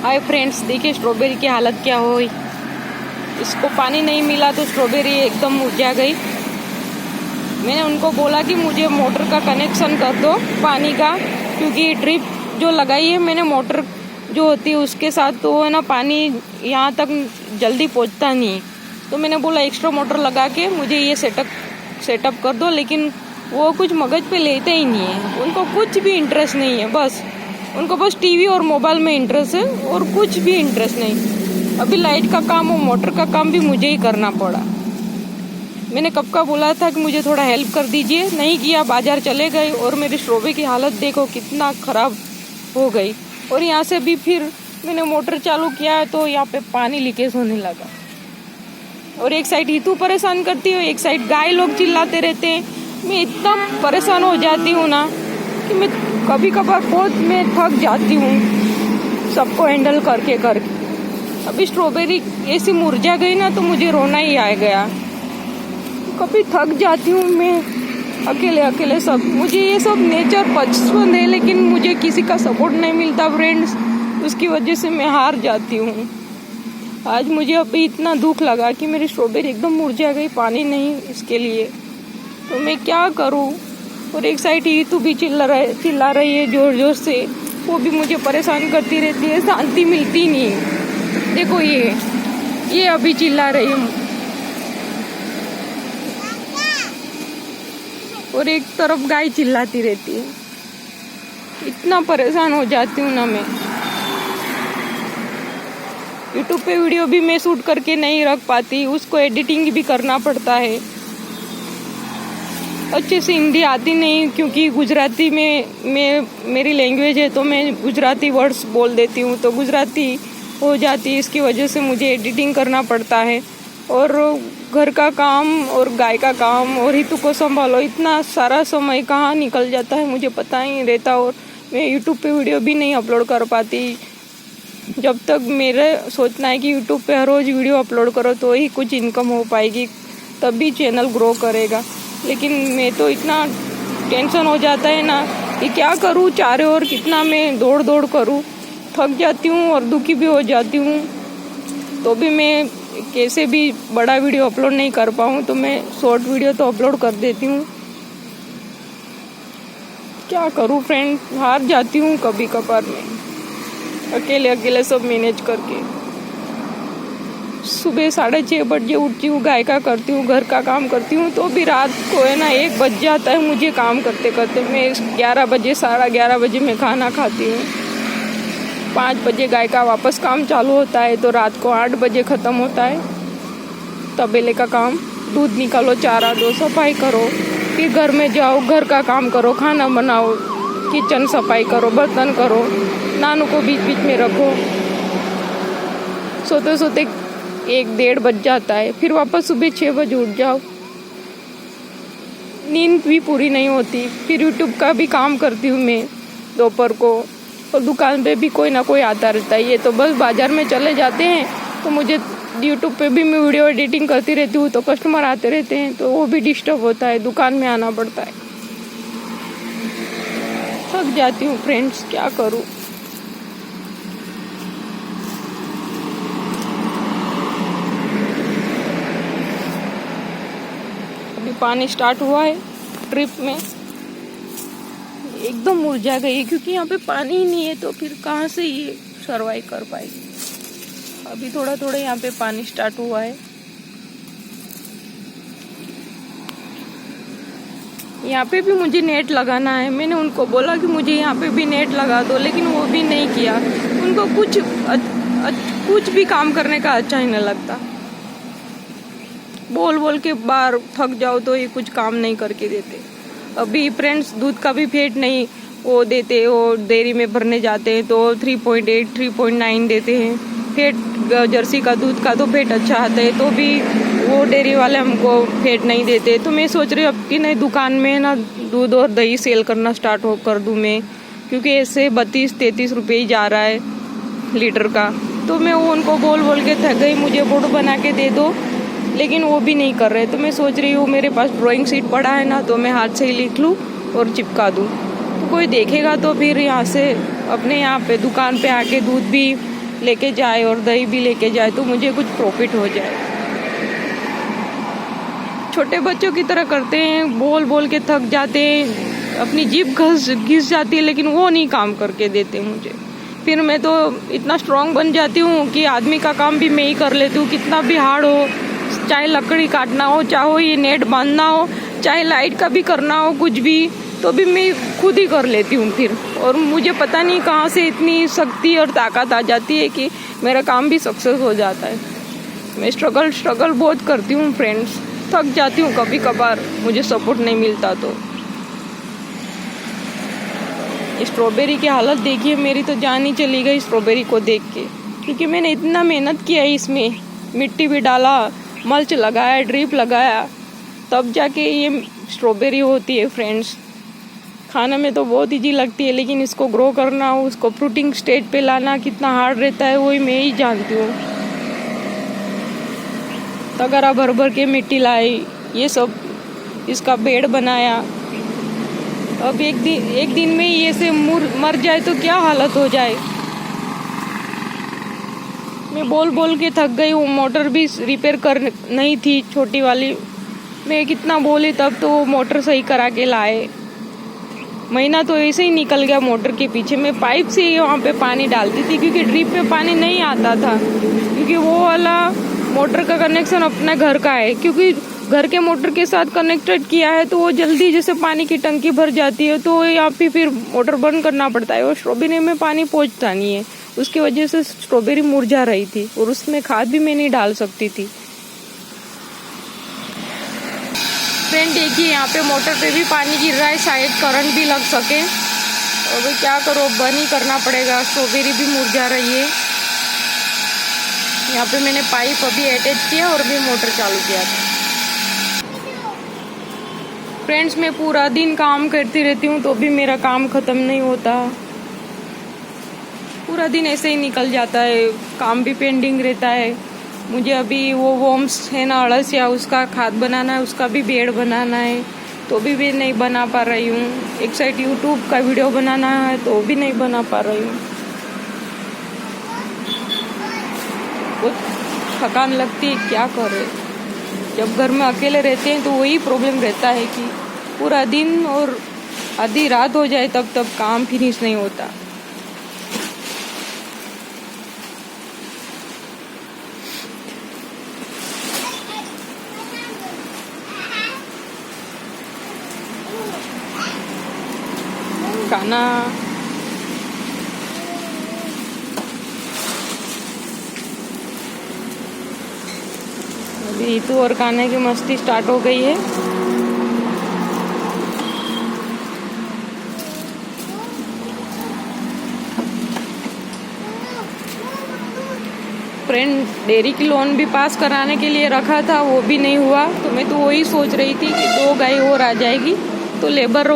Hi friends, देखिए strawberry की हालत क्या हुई। इसको पानी नहीं मिला तो स्ट्रॉबेरी एकदम मुरझा गई। मैंने उनको बोला कि मुझे मोटर का कनेक्शन कर दो पानी का, क्योंकि ड्रिप जो लगाई है मैंने मोटर जो होती है उसके साथ, तो है ना पानी यहाँ तक जल्दी पहुँचता नहीं है। तो मैंने बोला एक्स्ट्रा मोटर लगा के मुझे ये सेटअप कर दो, लेकिन वो कुछ मगज पे लेते ही नहीं है। उनको कुछ भी इंटरेस्ट नहीं है, बस उनको बस टीवी और मोबाइल में इंटरेस्ट है और कुछ भी इंटरेस्ट नहीं। अभी लाइट का काम और मोटर का काम भी मुझे ही करना पड़ा। मैंने कब का बोला था कि मुझे थोड़ा हेल्प कर दीजिए, नहीं किया, बाजार चले गए और मेरी स्ट्रॉबेरी की हालत देखो कितना ख़राब हो गई। और यहाँ से भी फिर मैंने मोटर चालू किया तो यहाँ पे पानी लीकेज होने लगा। और एक साइड हीतू परेशान करती है, एक साइड गाय लोग चिल्लाते रहते हैं। मैं इतना परेशान हो जाती हूँ ना कि मैं कभी कभार बहुत मैं थक जाती हूँ सबको हैंडल करके। अभी स्ट्रॉबेरी ऐसी मुरझा गई ना तो मुझे रोना ही आ गया। कभी थक जाती हूँ मैं अकेले सब। मुझे ये सब नेचर पसंद है, लेकिन मुझे किसी का सपोर्ट नहीं मिलता फ्रेंड्स, उसकी वजह से मैं हार जाती हूँ। आज मुझे अभी इतना दुख लगा कि मेरी स्ट्रॉबेरी एकदम मुरझा गई, पानी नहीं इसके लिए, तो मैं क्या करूँ। और एक साइड हीतू भी चिल्ला रही है जोर से, वो भी मुझे परेशान करती रहती है, शांति मिलती नहीं। देखो ये अभी चिल्ला रही है और एक तरफ गाय चिल्लाती रहती है। इतना परेशान हो जाती हूँ ना मैं। यूट्यूब पे वीडियो भी मैं शूट करके नहीं रख पाती, उसको एडिटिंग भी करना पड़ता है। अच्छे से हिंदी आती नहीं, क्योंकि गुजराती में मेरी लैंग्वेज है, तो मैं गुजराती वर्ड्स बोल देती हूँ तो गुजराती हो जाती है। इसकी वजह से मुझे एडिटिंग करना पड़ता है और घर का काम और गाय का काम और हीतू को संभालो, इतना सारा समय कहाँ निकल जाता है मुझे पता ही नहीं रहता। और मैं यूट्यूब पे वीडियो भी नहीं अपलोड कर पाती। जब तक मेरा सोचना है कि यूट्यूब पे हर रोज़ वीडियो अपलोड करो तो ही कुछ इनकम हो पाएगी, तभी चैनल ग्रो करेगा। लेकिन मैं तो इतना टेंशन हो जाता है ना कि क्या करूँ, चारों ओर कितना मैं दौड़ करूँ, थक जाती हूँ और दुखी भी हो जाती हूँ। तो भी मैं कैसे भी बड़ा वीडियो अपलोड नहीं कर पाऊँ तो मैं शॉर्ट वीडियो तो अपलोड कर देती हूँ। क्या करूँ फ्रेंड, हार जाती हूँ कभी कभार मैं अकेले सब मैनेज करके। सुबह 6:30 बजे उठती हूँ, गाय का करती हूँ, घर का काम करती हूँ, तो भी रात को है ना 1 बज जाता है मुझे काम करते करते। मैं 11 बजे 11:30 बजे मैं खाना खाती हूँ। 5 बजे गाय का वापस काम चालू होता है, तो रात को 8 बजे ख़त्म होता है तबेले का काम। दूध निकालो, चारा दो, सफाई करो, फिर घर में जाओ, घर का काम करो, खाना बनाओ, किचन सफाई करो, बर्तन करो, नानू को बीच में रखो। सोते 1-1:30 बज जाता है। फिर वापस सुबह 6 बजे उठ जाओ, नींद भी पूरी नहीं होती। फिर यूट्यूब का भी काम करती हूँ मैं दोपहर को, और दुकान पे भी कोई ना कोई आता रहता है। ये तो बस बाज़ार में चले जाते हैं, तो मुझे यूट्यूब पे भी मैं वीडियो एडिटिंग करती रहती हूँ, तो कस्टमर आते रहते हैं, तो वो भी डिस्टर्ब होता है, दुकान में आना पड़ता है। थक जाती हूँ फ्रेंड्स, क्या करूँ। पानी स्टार्ट हुआ है ड्रिप में, एकदम मुरझा गई है क्योंकि यहाँ पे पानी ही नहीं है, तो फिर कहाँ से ये सर्वाइव कर पाएगी। अभी थोड़ा यहाँ पे पानी स्टार्ट हुआ है। यहाँ पे भी मुझे नेट लगाना है। मैंने उनको बोला कि मुझे यहाँ पे भी नेट लगा दो, लेकिन वो भी नहीं किया। उनको कुछ भी काम करने का अच्छा ही नहीं लगता। बोल के बाहर थक जाओ तो ये कुछ काम नहीं करके देते। अभी फ्रेंड्स दूध का भी फेट नहीं वो देते, वो डेयरी में भरने जाते हैं तो 3.8 3.9 देते हैं फेट। जर्सी का दूध का तो फेट अच्छा आता है, तो भी वो डेयरी वाले हमको फेट नहीं देते। तो मैं सोच रही हूँ अब कि नहीं, दुकान में ना दूध और दही सेल करना स्टार्ट कर दूँ मैं, क्योंकि ऐसे 32-33 रुपये ही जा रहा है लीटर का। तो मैं वो उनको बोल के थक गई, मुझे बोर्ड बना के दे दो, लेकिन वो भी नहीं कर रहे। तो मैं सोच रही हूँ मेरे पास ड्राइंग शीट पड़ा है ना, तो मैं हाथ से ही लिख लूँ और चिपका दूँ, तो कोई देखेगा तो फिर यहाँ से अपने यहाँ पे दुकान पे आके दूध भी लेके जाए और दही भी लेके जाए तो मुझे कुछ प्रॉफिट हो जाए। छोटे बच्चों की तरह करते हैं, बोल बोल के थक जाते हैं, अपनी जीभ घिस जाती है, लेकिन वो नहीं काम करके देते मुझे। फिर मैं तो इतना स्ट्रांग बन जाती हूँ कि आदमी का काम भी मैं ही कर लेती हूँ, कितना भी हार्ड हो, चाहे लकड़ी काटना हो, चाहे ये नेट बांधना हो, चाहे लाइट का भी करना हो, कुछ भी, तो भी मैं खुद ही कर लेती हूँ फिर। और मुझे पता नहीं कहाँ से इतनी शक्ति और ताकत आ जाती है कि मेरा काम भी सक्सेस हो जाता है। मैं स्ट्रगल बहुत करती हूँ फ्रेंड्स, थक जाती हूँ कभी कभार, मुझे सपोर्ट नहीं मिलता तो। स्ट्रॉबेरी की हालत देखिए, मेरी तो जान ही चली गई स्ट्रॉबेरी को देख के, क्योंकि मैंने इतना मेहनत किया है इसमें, मिट्टी भी डाला, मल्च लगाया, ड्रिप लगाया, तब जाके ये स्ट्रॉबेरी होती है फ्रेंड्स। खाने में तो बहुत ईजी लगती है, लेकिन इसको ग्रो करना, उसको फ्रूटिंग स्टेज पे लाना कितना हार्ड रहता है वही मैं ही जानती हूँ। तगड़ा भर भर के मिट्टी लाई, ये सब इसका बेड बनाया। अब एक दिन में ये से मर जाए तो क्या हालत हो जाए। मैं बोल बोल के थक गई हूँ। मोटर भी रिपेयर कर नहीं थी, छोटी वाली, मैं कितना बोली तब तो वो मोटर सही करा के लाए। महीना तो ऐसे ही निकल गया मोटर के पीछे। मैं पाइप से ही वहाँ पे पानी डालती थी, क्योंकि ड्रिप पे पानी नहीं आता था, क्योंकि वो वाला मोटर का कनेक्शन अपने घर का है, क्योंकि घर के मोटर के साथ कनेक्टेड किया है तो वो जल्दी जैसे पानी की टंकी भर जाती है, तो यहाँ पे फिर मोटर बंद करना पड़ता है। और स्ट्रॉबेरी में पानी पहुँचता नहीं है, उसकी वजह से स्ट्रॉबेरी मुरझा रही थी, और उसमें खाद भी मैं नहीं डाल सकती थी। फ्रेंड देखिए, यहाँ पे मोटर पे भी पानी गिर रहा है, शायद करंट भी लग सके। और भाई क्या करो, बंद ही करना पड़ेगा, स्ट्रॉबेरी भी मुरझा रही है। यहाँ पे मैंने पाइप अभी अटैच किया और भी मोटर चालू किया था। फ्रेंड्स, मैं पूरा दिन काम करती रहती हूँ तो भी मेरा काम ख़त्म नहीं होता। पूरा दिन ऐसे ही निकल जाता है, काम भी पेंडिंग रहता है। मुझे अभी वो वॉर्म्स है ना, अड़सिया, उसका खाद बनाना है, उसका भी बेड बनाना है, तो भी नहीं बना पा रही हूँ। एक साइड यूट्यूब का वीडियो बनाना है तो भी नहीं बना पा रही हूँ। बहुत थकान लगती है, क्या करें। जब घर में अकेले रहते हैं तो वही प्रॉब्लम रहता है कि पूरा दिन और आधी रात हो जाए तब तक काम फिनिश नहीं होता। खाना अभी तो और खाने की मस्ती स्टार्ट हो गई है। फ्रेंड, डेयरी की लोन भी पास कराने के लिए रखा था, वो भी नहीं हुआ, तो मैं तो वही सोच रही थी कि 2 गाय और आ जाएगी तो लेबर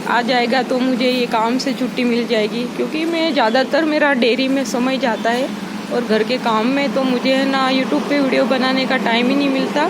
आ जाएगा तो मुझे ये काम से छुट्टी मिल जाएगी, क्योंकि मैं ज़्यादातर मेरा डेयरी में समय जाता है और घर के काम में तो मुझे ना यूट्यूब पे वीडियो बनाने का टाइम ही नहीं मिलता।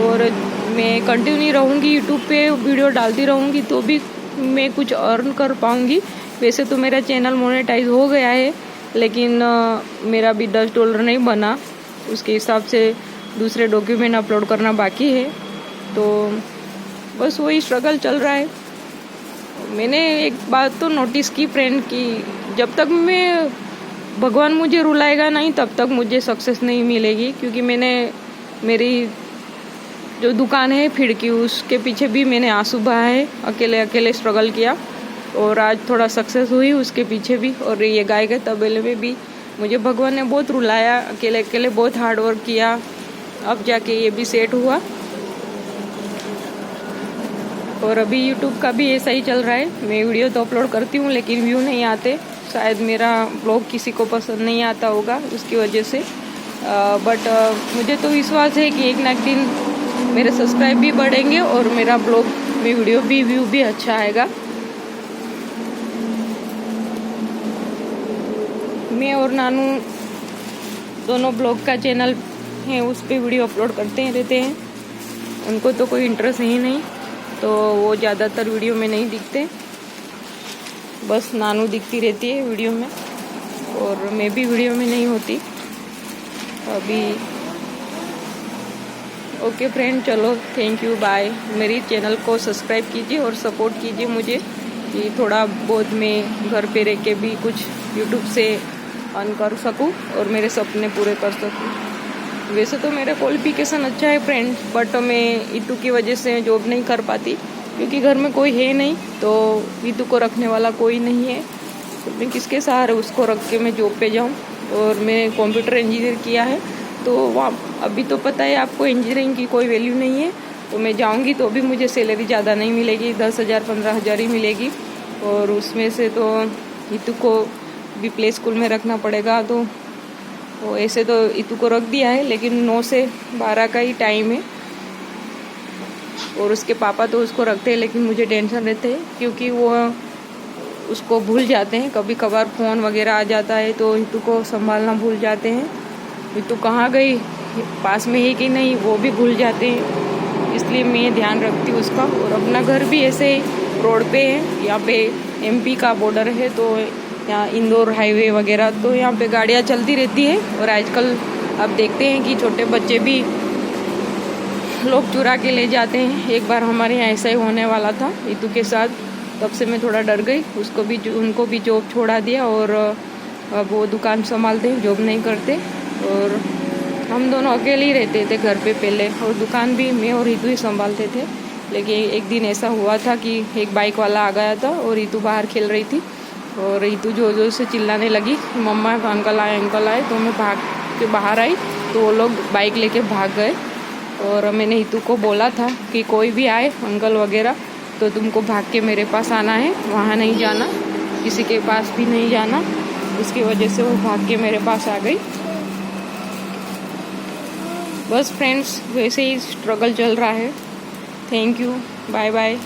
और मैं कंटिन्यू रहूँगी, यूट्यूब पे वीडियो डालती रहूँगी तो भी मैं कुछ अर्न कर पाऊँगी। वैसे तो मेरा चैनल मोनेटाइज हो गया है, लेकिन मेरा भी $10 नहीं बना, उसके हिसाब से दूसरे डॉक्यूमेंट अपलोड करना बाकी है। तो बस वही स्ट्रगल चल रहा है। मैंने एक बात तो नोटिस की फ्रेंड की, जब तक मैं भगवान मुझे रुलाएगा नहीं तब तक मुझे सक्सेस नहीं मिलेगी, क्योंकि मैंने मेरी जो दुकान है फीड की, उसके पीछे भी मैंने आंसू बहाए, अकेले स्ट्रगल किया और आज थोड़ा सक्सेस हुई उसके पीछे भी। और ये गाय के तबेले में भी मुझे भगवान ने बहुत रुलाया, अकेले बहुत हार्ड वर्क किया, अब जाके ये भी सेट हुआ। और अभी यूट्यूब का भी ऐसा ही चल रहा है, मैं वीडियो तो अपलोड करती हूँ लेकिन व्यू नहीं आते, शायद मेरा ब्लॉग किसी को पसंद नहीं आता होगा उसकी वजह से। बट मुझे तो विश्वास है कि एक ना एक दिन मेरे सब्सक्राइब भी बढ़ेंगे और मेरा ब्लॉग में वीडियो भी व्यू भी अच्छा आएगा। मैं और नानू दोनों ब्लॉग का चैनल है, उस पर वीडियो अपलोड करते रहते हैं। उनको तो कोई इंटरेस्ट ही नहीं, तो वो ज़्यादातर वीडियो में नहीं दिखते, बस नानू दिखती रहती है वीडियो में। और मैं भी वीडियो में नहीं होती अभी। ओके फ्रेंड, चलो थैंक यू, बाय। मेरी चैनल को सब्सक्राइब कीजिए और सपोर्ट कीजिए मुझे कि थोड़ा बहुत मैं घर पे रह के भी कुछ यूट्यूब से अर्न कर सकूं और मेरे सपने पूरे कर सकूं। वैसे तो मेरा क्वालिफिकेशन अच्छा है फ्रेंड, बट मैं ईतू की वजह से जॉब नहीं कर पाती क्योंकि घर में कोई है नहीं, तो ईतू को रखने वाला कोई नहीं है, तो मैं किसके सहारे उसको रख के मैं जॉब पे जाऊँ। और मैं कंप्यूटर इंजीनियर किया है, तो वहाँ अभी तो पता है आपको इंजीनियरिंग की कोई वैल्यू नहीं है, तो मैं जाऊँगी तो भी मुझे सैलरी ज़्यादा नहीं मिलेगी, 10,000 15,000 ही मिलेगी। और उसमें से तो ईतू को भी प्ले स्कूल में रखना पड़ेगा, तो वो ऐसे तो ईतू को रख दिया है, लेकिन 9 से 12 का ही टाइम है। और उसके पापा तो उसको रखते हैं, लेकिन मुझे टेंशन रहते हैं क्योंकि वो उसको भूल जाते हैं, कभी कभार फ़ोन वगैरह आ जाता है तो ईतू को संभालना भूल जाते हैं। ईतू कहाँ गई, पास में है कि नहीं, वो भी भूल जाते हैं, इसलिए मैं ध्यान रखती हूँ उसका। और अपना घर भी ऐसे रोड पे है, यहाँ पे MP का बॉर्डर है, तो यहाँ इंदौर हाईवे वगैरह, तो यहाँ पे गाड़ियाँ चलती रहती है। और आजकल अब देखते हैं कि छोटे बच्चे भी लोग चुरा के ले जाते हैं। एक बार हमारे यहाँ ऐसा ही होने वाला था ईतू के साथ, तब से मैं थोड़ा डर गई। उनको भी जॉब छोड़ा दिया और अब वो दुकान संभालते हैं, जॉब नहीं करते। और हम दोनों अकेले ही रहते थे घर पे पहले, और दुकान भी मैं और ईतू ही संभालते थे। लेकिन एक दिन ऐसा हुआ था कि एक बाइक वाला आ गया था और ईतू बाहर खेल रही थी, और ईतू जोर जोर से चिल्लाने लगी, मम्मा अंकल आए अंकल आए। तो मैं भाग के बाहर आई तो वो लोग बाइक लेके भाग गए। और मैंने ईतू को बोला था कि कोई भी आए अंकल वगैरह तो तुमको भाग के मेरे पास आना है, वहाँ नहीं जाना, किसी के पास भी नहीं जाना। उसकी वजह से वो भाग के मेरे पास आ गई। बस फ्रेंड्स, वैसे ही स्ट्रगल चल रहा है। Thank you, bye bye.